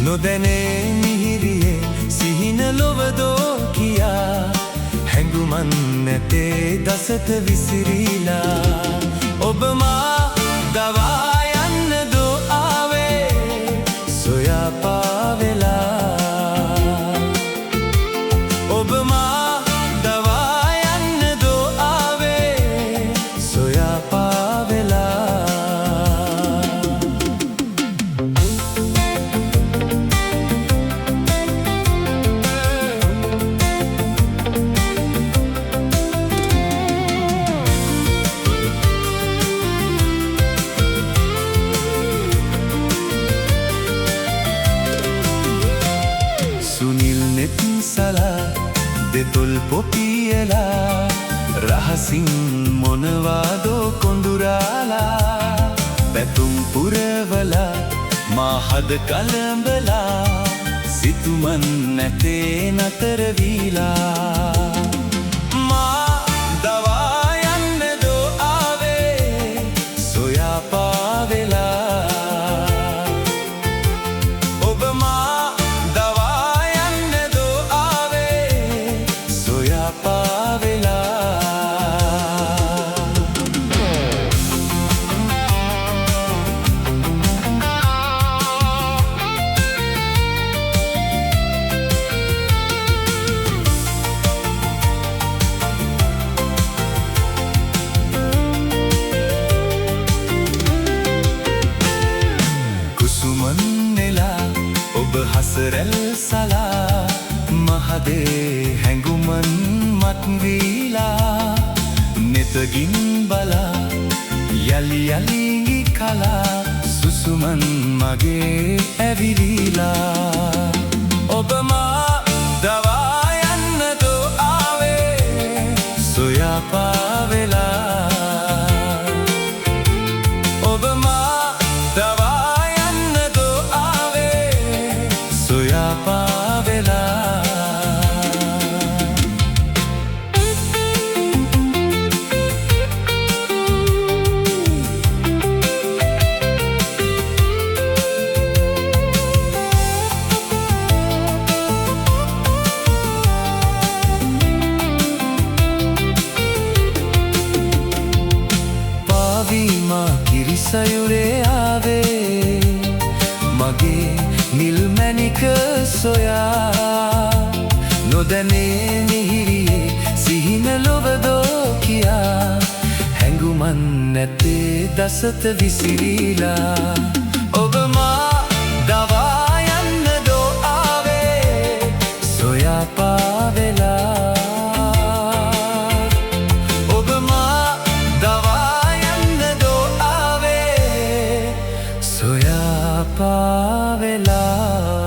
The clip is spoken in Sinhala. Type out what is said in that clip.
නොදැනේ මිහිරියේ සිහින ලොවදෝ කියා හැඟුමන් නැතේ දසත විසිරීලා ඔබ මා දවා යන්න දෝ ආවේ සොයා පාවෙලා ඔබ මා දවා යන්න දෝ ආවේ සොයා පාවෙලා දෙතොල් පොපියලා රහසින් මොනවාදෝ කොඳුරාලා පැතුම් පුරවලා මාහද කලඹලා සිතුමන් නැතේ නතර වීලා මා දවා යන්න දෝ ආවේ සොයා පාවෙලා ඔබ මා හසරැල් සලා මහදේ හැඟුමන් මත්වීලා නෙතගින් බලා යලි යලි කලා සුසුමන් මගේ ඇවිලීලා ඔබ මා දවා යන්න දෝ ආවේ සොයා පාවෙලා ඔබ මා දවා සයුරේ ආවේ මගේ නිල්මැණික සොයා නොදැනේ මිහිරියේ සිහින ලොවදෝ කියා හැඟුමන් නැතේ දසත විසිරීලා ඔබ මා දවා යන්න දෝ ආවේ සොයා පාවෙලා පාවෙලා